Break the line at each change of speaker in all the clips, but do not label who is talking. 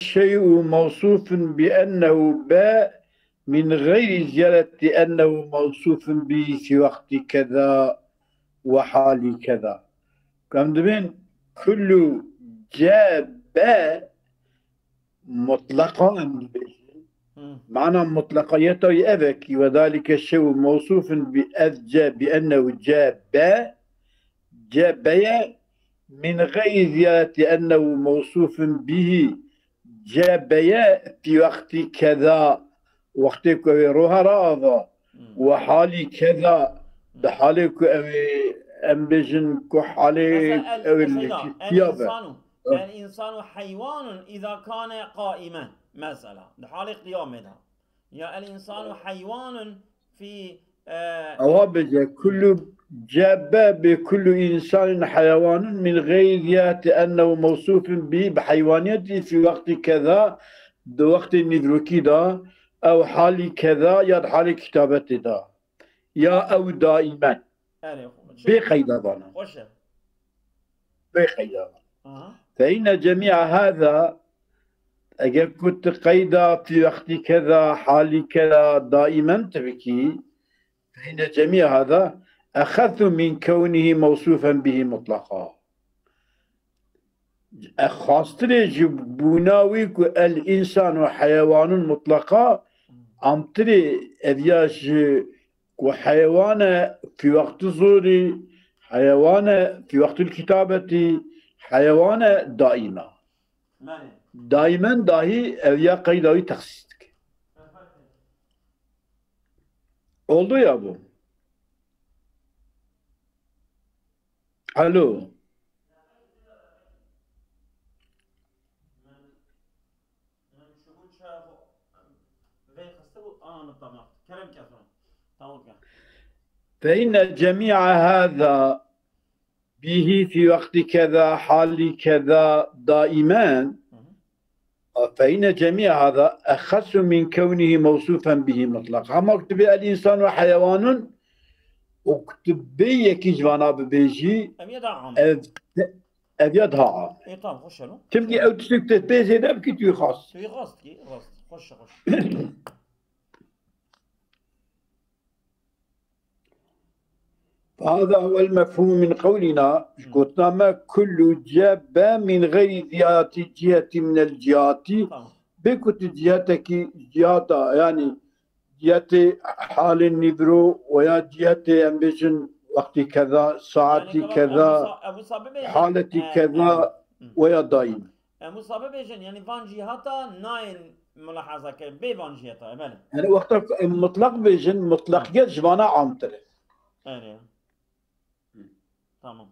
الشيء موصوف بأنه باء من غير زيادة أنه موصوف به في وقت كذا وحال كذا. كم دبين كل جاء باء مطلقا معنى مطلقيته يأبك، وذلك الشيء موصوف بأذجى بأنه جاء باء جاء باء من غير زيادة أنه موصوف به جاء باء في وقت كذا وقت كويروها راضا وحالي كذا بحالك أمبجن كحالك أو
الإنسان حيوان إذا كان قائما مثلا بحال قيامه، يا الإنسان حيوان في
أوابج كل جاب بكل إنسان حيوان من غير زيادة أنه موصوف به بحيوانيته في وقت كذا بوقت ندركي دا أو حال كذا يا حال كتابته دا يا أو دائما بقيد ظنا بقيد فإن جميع هذا أجل كنت قيدا في وقت كذا حال كذا دائما تبكي، فإن جميع هذا أخذ من كونه موصوفا به مطلقا. خاصة جبوناويك الإنسان وحيوان مطلقا أمتري أذياش وحيوان في وقت الظهور، حيوان في وقت الكتابة، حيوان دائما dahi evliya kaydavi taksitlik. Oldu ya bu. Alo. فإن جميع هذا به في وقت كذا حال كذا دائما، فإن جميع هذا أخص من كونه موصوفا به مطلقا. أما اكتب الإنسان وحيوان اكتب بيكي جوانا ببيجي أبيضها عام تبقي أو تسكت بيزي ده بكي توي خاص
خش
فهذا هو المفهوم من قولنا قلنا ما كل جاب من غير زيادة جهة من الجهات بكت جهتك جهة يعني جهة حال النبرو ويا جهة أمبيشن وقت كذا ساعة كذا حالة كذا ويا دايم
مصابة بيجن يعني فان جهتا ناين ملاحظة كبي فان جهتا
يعني وقت مطلق بيجن مطلق جوانا عام ترى
تمام.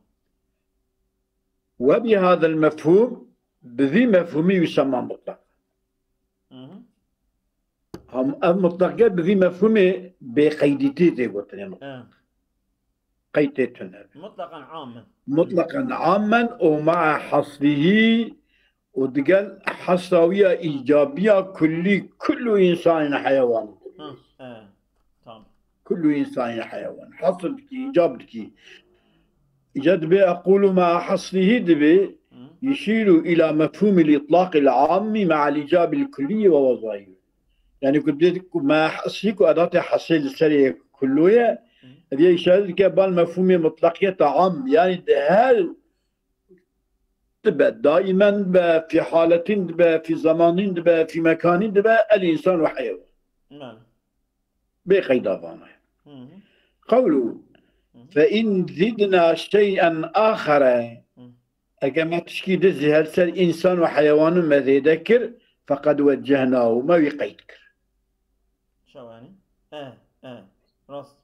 وبهذا المفهوم بذي مفهومي يسمى مطلق. هم المطلق بذي مفهومي بقيدتي دي قلتنا قيدتنا مطلقا عاما ومع حصره ودقال حصاوية إيجابية كل إنسان حيوان كل إنسان حيوان حصلك إيجابك جد بي أقول مع حصره دبي يشير إلى مفهوم الإطلاق العام مع الإجابة الكلية ووظائف. يعني كنت ما حصيك أداة حصيل السريع كلية هذه يشير كبال مفهوم مطلقية عام، يعني هل تبقى دائما في حالة تبقى في زمان تبقى في مكان تبقى الإنسان وحيوان بقيد ظانه. قوله فإن زدنا شيئا آخر أكما تشكي دزي هلسل إنسان وحيوان ماذا يذكر فقد وجهناه ما يقيدك
شو يعني؟ راس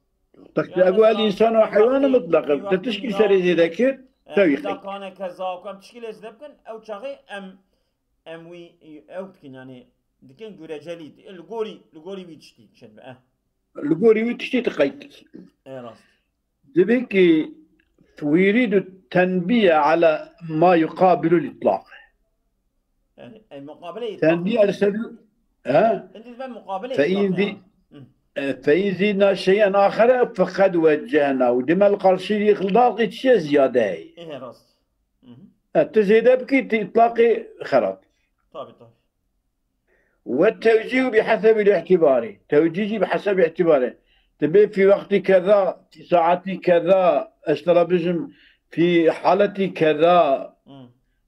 أقول الإنسان وحيوان مطلقا تشكي سري يذكر ما يقيدك
إذا كان كذا وكم تشكي ليش ذبكن أو شغي أم وي أو تكين يعني دكين جوري جليد الجوري بيتشتي شد بقى
الجوري بيتشتي تقيدك
راس
ذبك ويريد التنبيه على ما يقابل الإطلاق.
يعني المقابلة
تنبيه على سبيل
أنت تفهم مقابلة
فإن زدنا شيئا آخر فقد وجهنا ودم القرشي إخلاق شيء زيادة
إيه راس
تزيد بكي إطلاقي خراب.
طيب
والتوجيه بحسب الاعتبار، توجيه بحسب اعتباره. تبي في وقت كذا، في ساعة كذا، اشترى بجم في حالة كذا،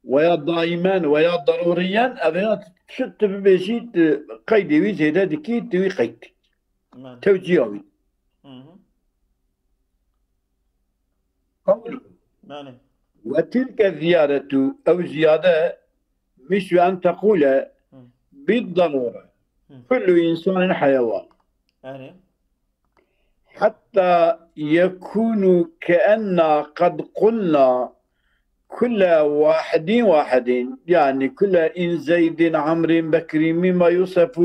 ويا دائما ويا ضروريا. أبينا شت بيجي قيدي ويجي هذا دكي توي قيد توجيهي. قوله وتلك الزيادة أو زيادة مش أن تقول بالضرورة كل إنسان حيوان، حتى يكون كأن قد قلنا كل واحد يعني كل إن زيد عمرو بكر مما يوصف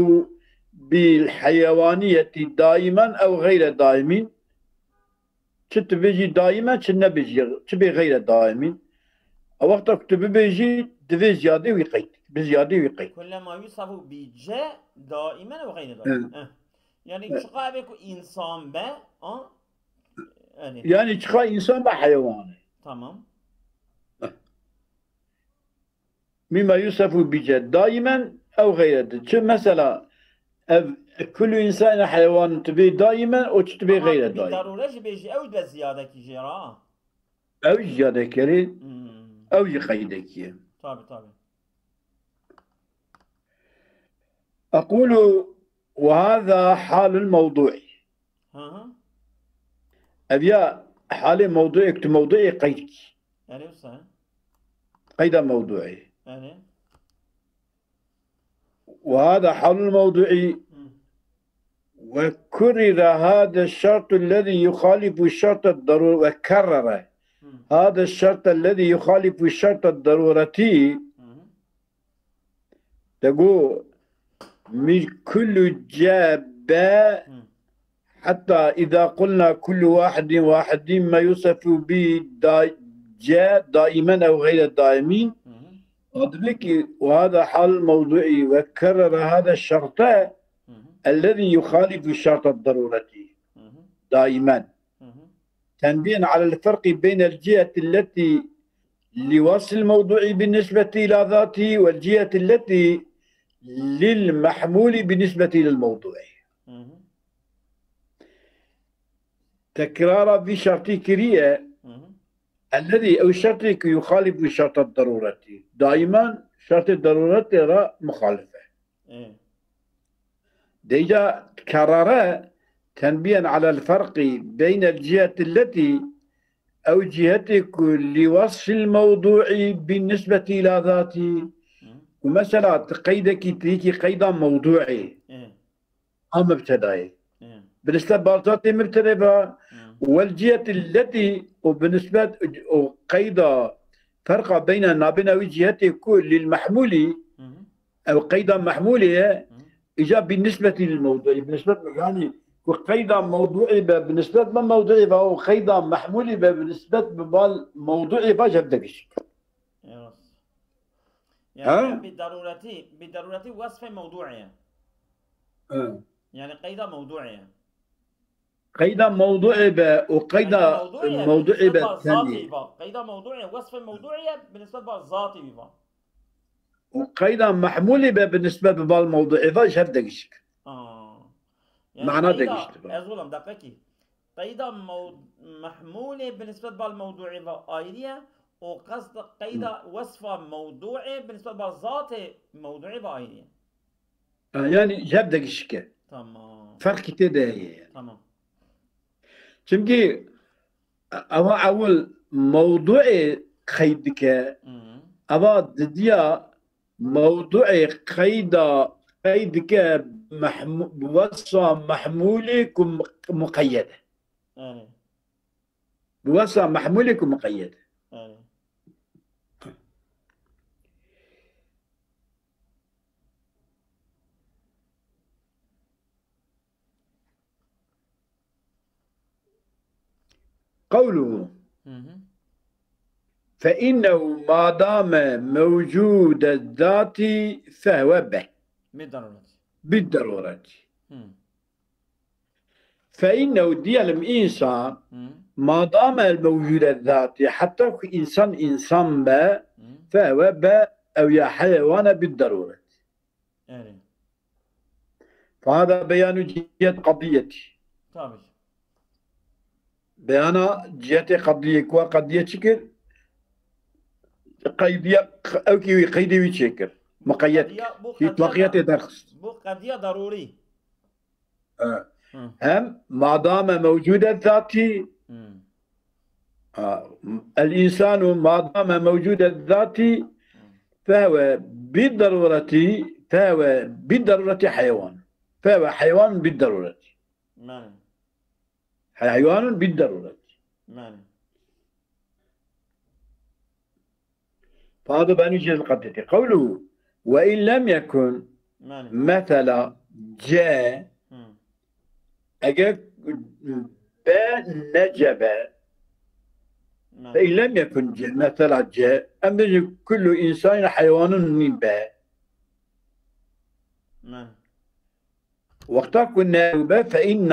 بالحيوانية دائما أو غير دائم. شت بيجي دائما شنا بيجي تبي غير دائم، أو وقت تبي بيجي تبي زيادة ويقيد بزيادة ويقيد.
كل ما يوصف بجاء دائما أو غير دائم. يعني تشقى بيكو إنسان با
يعني تشقى إنسان با حيوان.
تمام.
مما يوصف بجاء دائما أو غير دائم. مثلا كل إنسان حيوان تبي دائما أو تبي غير دائما.
ضروري بيجي أو بزيادة كجرا.
أو زيادة كري أو يقيد كي.
طبعا.
أقول وهذا حال الموضوع. أبيا حال الموضوع موضوعي قيدك.
يعني صح.
قيد موضوعي. وهذا حال الموضوع. وكرر هذا الشرط الذي يخالف الشرط الضروري، وكرر هذا الشرط الذي يخالف الشرط الضرورتي. تقول من كل جاب، حتى إذا قلنا كل واحد ما يوصف به جاء دائما أو غير دائمين. وهذا حال موضوعي. وكرر هذا الشرط الذي يخالف الشرط الضرورتي دائما، تنبيها على الفرق بين الجهة التي لوصف الموضوع بالنسبة إلى ذاته والجهة التي للمحمول بالنسبة للموضوع. تكرار بشرط كريه الذي أو الشرط يخالف الشرط الضرورتي. دائما شرط الضرورة ترى مخالفة. ديجا كرر تنبيها على الفرق بين الجهة التي أو جهتك لوصف الموضوع بالنسبة إلى ذاته. ومثلا قيدك تيجي قيدا موضوعي أو مبتدئي بالنسبة لذاتي مبتدئ، والجهة التي وبالنسبة قيدا فرق بين جهتك للمحمول أو قيدا محمولية إجا بالنسبة للموضوع. بالنسبة يعني وقيدا موضوعي بالنسبة للموضوع وقيدا محمولي بالنسبة للموضوع باجبدكش.
يعني بالضرورة وصف موضوعي. يعني قيدا موضوعي.
قيدا موضوعي وقيدا موضوعي
بالثاني. قيدا موضوعي وصف موضوعي بالنسبة للذاتي.
وقيدا محمولي بالنسبة للموضوع باجبدكش.
يعني
معناه دقيش
أزولم دقيقي. قيدا محمولة بالنسبة للموضوع بآيرية، وقصد قيدا وصف موضوعي بالنسبة للذات موضوعي بآيرية.
يعني جاب دقيش.
تمام.
فرق كده هي.
تمام.
شمكي أول موضوع قيدك أبا دديا موضوع قيدك بوصف محمولك ومقيدة. بوصف محمولك ومقيدة. قوله فإنه ما دام موجود الذات فهو به بالضرورة. فإنه ديال الإنسان ما دام الموجود الذات حتى إنسان به فهو به أو يا حيوان بالضرورة. فهذا بيان جهة قضيتي.
طبعا.
بيان جهة قضية وقضية شكل قيدية أو كي قيدي وشكل مقيد في توقيت درس.
بو قضية ضروري.
هم ما دام موجود الذاتي الإنسان ما دام موجود الذاتي فهو بالضرورة حيوان. فهو حيوان بالضرورة. حيوان بالضرورة. فهذا بنيجي القضية. قوله وإن لم يكن مثلا جاء أجا نجب فإن لم يكن جاء مثلا جاء أما كل إنسان حيوان من باء وقتا كنا باء فإن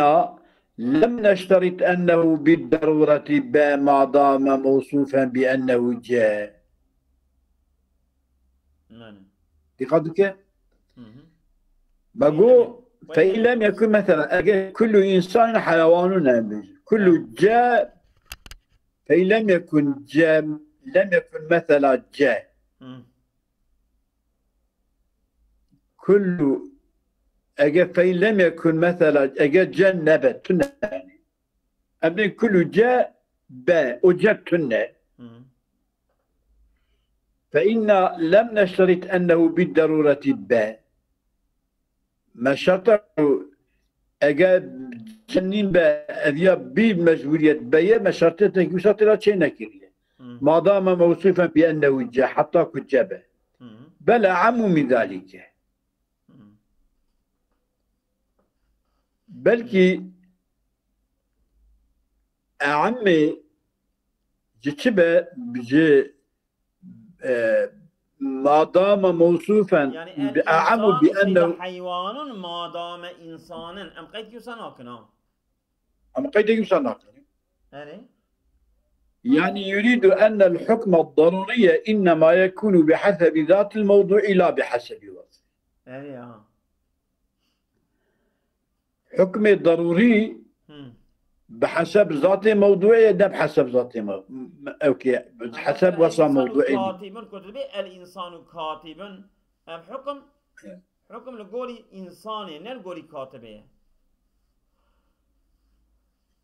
لم نشترط أنه بالضرورة باء ما دام موصوفا بأنه جاء. دقتك بقول فإن لم يكن مثلا كل إنسان حيوان كل جاء فإن لم يكن جاء لم يكن مثلا جاء كل فإن لم يكن مثلا جاء نبت أما كل جاء باء وجدتن فإن لم نشترط أنه بالضرورة باء ما شرط أجاب جنين بأذية بمجبورية باء ما شرطته يشترط لا شيء نكرية ما دام موصوفا بأنه جاء حتى كجبه بل أعم من ذلك بلكي أعم جتبه بجي ما دام موصوفا
يعني
أعم بأنه
حيوان ما دام إنسانا أم قيد يسناكنا
أم قيد يسناكنا يعني يريد أن الحكم الضروري إنما يكون بحسب ذات الموضوع لا بحسب وصفه. حكم ضروري بحسب ذات موضوعية ده بحسب ذات اوكي بحسب وصف موضوعي.
كاتبا كتب الانسان كاتبا حكم لقولي انساني نلقولي كاتبه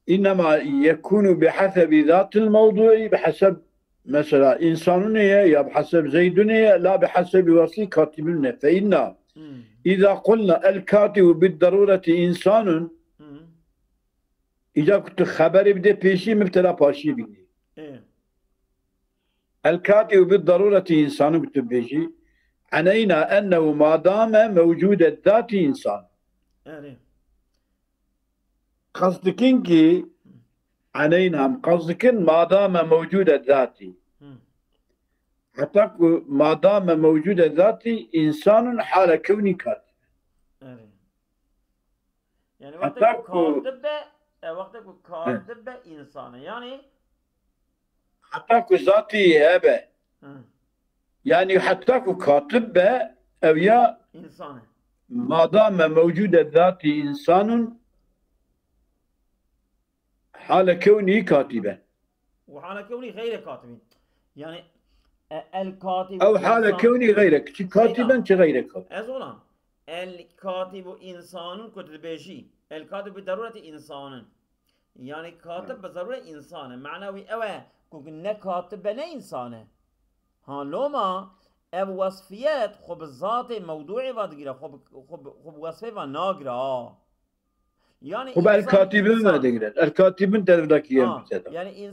انما يكون بحسب ذات الموضوع بحسب مثلا انسانية يا بحسب زيدنية لا بحسب وصف كاتبنا. فإن إذا قلنا الكاتب بالضرورة إنسان إذا كنت خبر بدي بيشي مبتدا باشي بدي الكاتب بالضرورة إنسان كنت بيشي عنينا أنه ما دام موجود الذات إنسان قصدكين كي عنينا قصدكين ما دام موجود الذات حتى ما دام موجود الذات إنسان حال كوني كاتب
يعني وقتك كاتب إنسان يعني
حتى ذاتي هبه يعني حتى كاتب أو يا
إنسان
ما دام موجود الذات إنسان حال كوني كاتبا
وحال كوني غير كاتب يعني الكاتب
أو حال كوني غيرك كاتبا غيرك
أزولا الكاتب إنسان كتبشي الكاتب بضرورة إنسان يعني كاتب بضرورة إنسان معنوي أوه كنا كاتب بنا إنسانه ها لوما أو وصفيات خب الذات موضوعي بادقيرا خب وصفه وناقرا يعني
خب الكاتبين ما دقيرا الكاتبين تدرك
يعني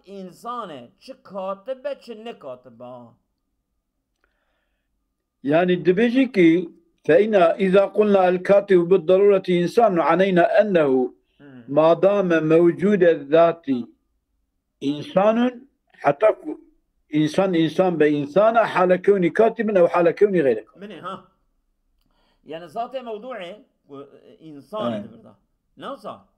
إنسانه چه كاتبه چه نكاتبه
يعني الدبيجي كي فإن إذا قلنا الكاتب بالضرورة إنسان عنينا أنه ما دام موجود الذات إنسان حتى إنسان بإنسان حال كوني كاتبا أو حال كوني غير كاتب
مني ها يعني ذات موضوعي إنسان نوصا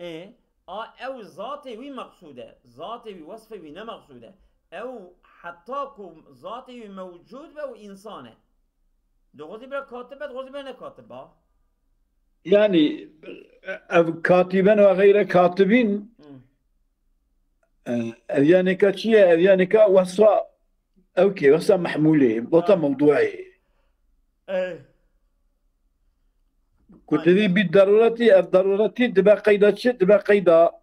إيه أو ذاتي وي مقصودة ذاتي وصفي وي نمقصودة أو حتى ذاتي موجود بو إنسانه دوغزي بلا كاتبة دوغزي بلا كاتبة.
يعني كاتبا وغير كاتبين يعني كاتشيا يعني كوصا اوكي وصا محمولي بوطا موضوعي
ايه
كنت ذي الضرورة تبقى قيدة شد تبقى قيدة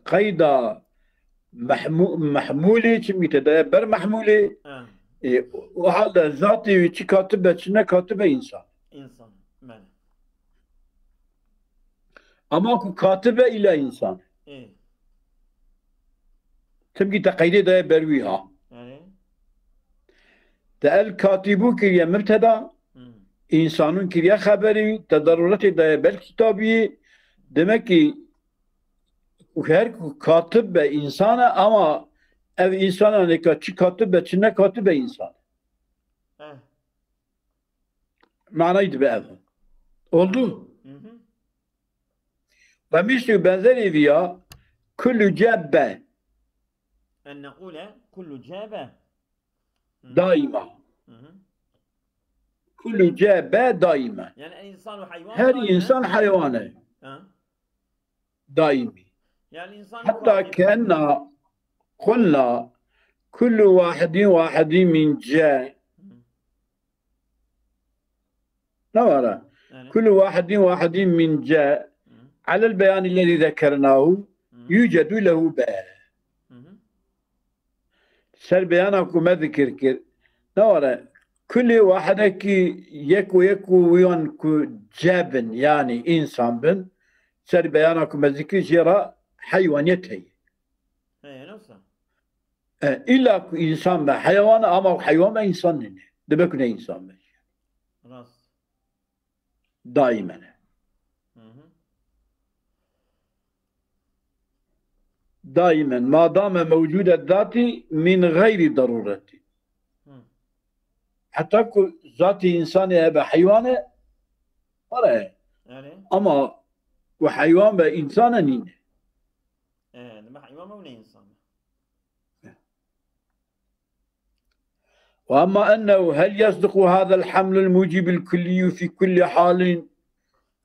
قيدة محمولة شمي تدبر محمولة وهذا ذاتي كاتبة شنا كاتبة إنسان
ماله
أما كاتبة إلى إنسان تبقي تقيدي ده برويها تقال كاتبو كريا مبتدا إنسانون كريا خبري تضررتي ده بالكتابي دمكي وهر كاتب إنسان أما ev insana ne kadar katip çinne katip insan. Manaydı be ev. Oldu. Ve misli benzer evi ya kullu cebbe.
En nekule kullu cebbe.
Daima. Kullu cebbe daima.
Yani insan ve hayvan.
Her insan hayvanı. Daimi.
Yani insan
hatta kena قلنا كل واحد من جاء نورا كل واحد من جاء على البيان الذي ذكرناه يوجد له باء سر بيانكم ما ذكر كر نورا كل واحد يكو وينكو جابن يعني إنسان بن سر بيانكم ما ذكر جرى حيوانيته إلا إنسان به حيوان أما حيوان به إنسان نه دبكنا إنسان به دائما دائما ما دام موجود الذاتي من غير ضرورة حتى ذاتي إنسان به حيوان ولا أما وحيوان به إنسان نين
حيوان ولا إنسان.
وأما أنه هل يصدق هذا الحمل الموجب الكلي في كل حال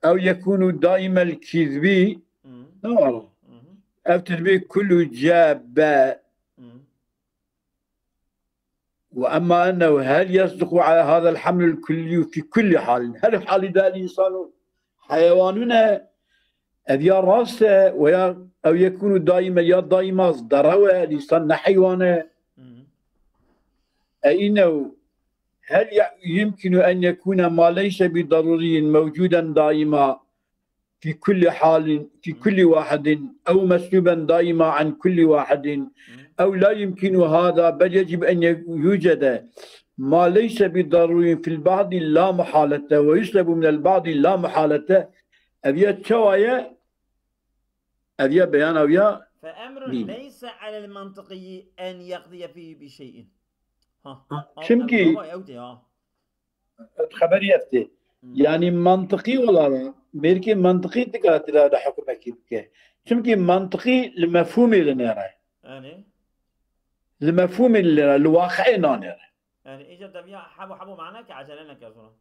أو يكون دائما الكذبي نعم أو تدبير كل جابة وأما أنه هل يصدق على هذا الحمل الكلي في كل حال هل حال ذا الإنسان حيواننا أذيا راسه أو يكون دائما يا دائما ضروه الإنسان حيوانه أنه هل يمكن أن يكون ما ليس بضروري موجودا دائما في كل حال في كل واحد أو مسلوبا دائما عن كل واحد أو لا يمكن هذا بل يجب أن يوجد ما ليس بضروري في البعض لا محالة ويسلب من البعض لا محالة أبيا تشوايا أبيا بيان أبيا
فأمر ليس على المنطقي أن يقضي فيه بشيء
Çünkü خبري أفتي يعني منطقي ولا belki منطقي تقاتل هذا حكم أكيد çünkü منطقي المفهوم اللي نرى
يعني
المفهوم اللي الواقعي نرى
يعني إجا تبيع حبو معناك عجلناك يا زلمة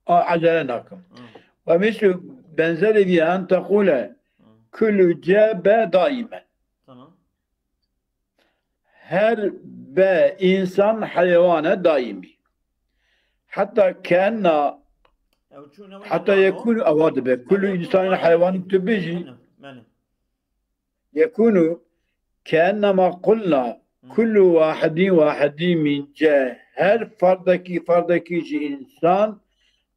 عجلناكم ومثل بنزل بأن تقول كل جاب دائما her insan hayvana daimi. Hatta kana hatta yekunu avad be kullu insanın hayvanı tübeci yekunu كأنما قلنا كل واحد من جاه her fardaki insan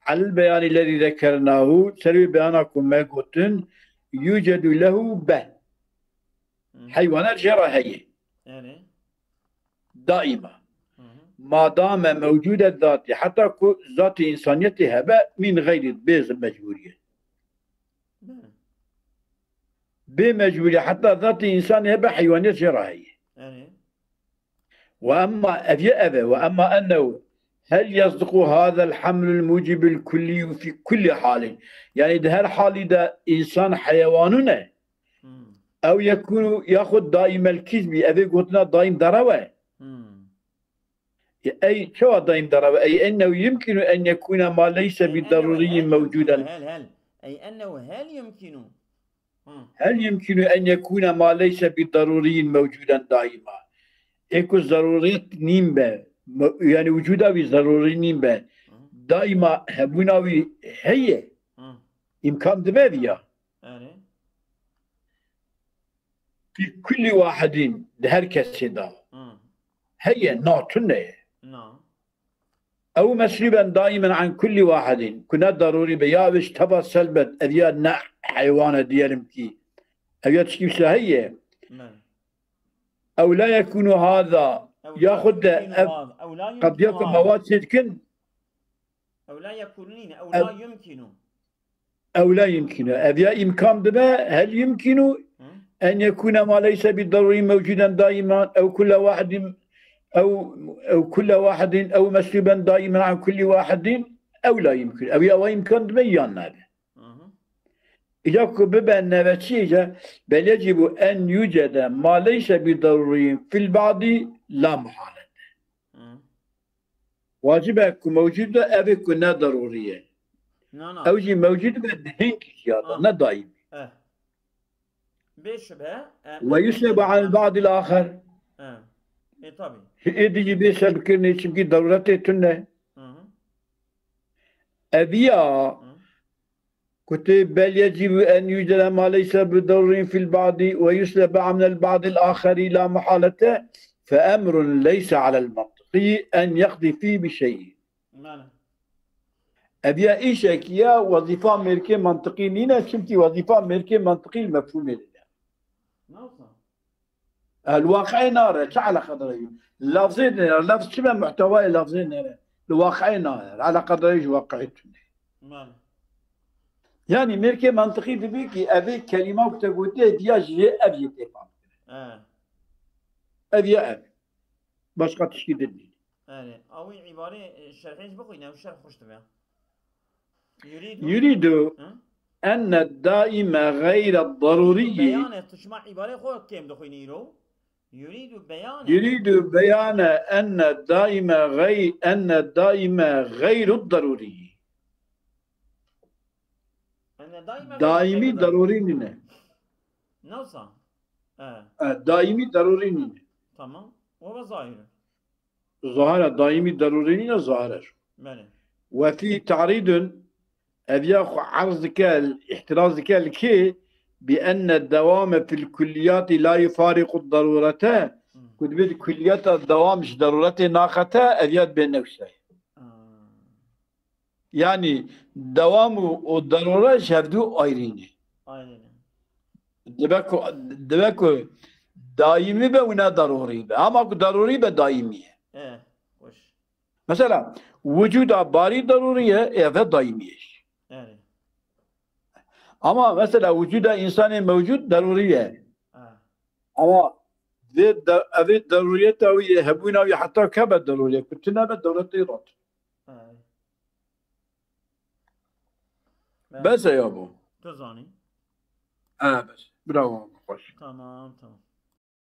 على البيان الذي ذكرناه سلبي بيانكم ما قلتن يوجد له به حيوانات جراحية دائما ما دام موجودة ذاتي حتى ذات إنسانيتها من غير بيز مجبورية بمجبورية حتى ذات إنسانها بحيوانية جراحية وأما أنه هل يصدق هذا الحمل الموجب الكلي في كل حال يعني ده الحال ده إنسان حيواننا أو يكون يأخذ دائما الكذب أبي قلنا دائم دروه أي شو دائم ضرب أي أنه يمكن أن يكون ما ليس
أي أنه
بالضروري
هل
موجودا.
يمكن هل أي أنه هل يمكن
هل يمكن أن يكون ما ليس بالضروري موجودا دائما؟ إيكو ضروريات نيمبا يعني وجوده بضروري نيمبا دائما هبوناوي هي إمكان دماغيا في كل واحد لهركس دا هي ناتنة أو مسلبا دائما عن كل واحد كنا ضروري بيابش تبا سلبت أذياد نع حيوانة ديالمكي أذياد شكيبسة هي أو لا يكون هذا ياخذ قد يكون مواد سيدكن
أو لا يكونين أو لا يمكن
أو لا يمكن أذيا إمكان دبا هل يمكن أن يكون ما ليس بالضروري موجودا دائما أو كل واحد أو كل واحد أو مسلوبا دائما عن كل واحد أو لا يمكن أو يمكن بيان هذا إذا كبب النباتية بل يجب أن يوجد ما ليس بضروري في البعض لا محالة واجب أكون موجودة أو يكون ضرورية أو شيء موجود بدهنك زيادة لا دائم
بشبه
ويسلب عن البعض الآخر
إيه طبعا
إيدي بيسلب كرني شبكي ضرورته تنه أبيا كتب بل يجب أن يوجد ما ليس بضروري في البعض ويسلب عن البعض الآخر لا محالة فأمر ليس على المنطقي أن يقضي فيه بشيء. أبيا إيشك يا وظيفة أمريكية منطقي نينا شمتي وظيفة أمريكية منطقي المفهوم لنا. الواقع نار على قدر لفظين لفظ شبه محتوى لفظين الواقع نار على قدر واقعيتنا. يعني أمريكية منطقي بيكي أبي كلمة وتقولي دياج أبي تفهم. أبي باش قد تشكيد الدين.
أو عبارة شرحيش بقينا وشرح خوش تبع.
يريد أن الدائم غير الضروري.
بيان تسمع عبارة خو كم دخيني رو.
يريد بيان أن الدائم غير الضروري. دائمي ضروري نينه.
نوصا.
دائمي ضروري نينه.
تمام. وهو ظاهر.
ظاهر دائمي ضروري نينه ظاهر. وفي تعريض أبيا عرضك احترازك الكي بأن الدوام في الكليات لا يفارق الضرورة. كنت بيد كليات الدوام مش ضرورة ناقته أبيات بين نفسه. يعني دوام والضرورة شهدوا أيريني. دبكو دائمي به ونا ضروري به. أما ضروري به دائمية. مثلا وجود باري ضرورية إيه دائمية. أما مثلا وجود إنسان موجود ضرورية. أما ذي ضرورية أو يهبون أو حتى كبر ضرورية كنت نابت دولة إيران. بس يا أبو.
تزاني.
بس برافو.
تمام.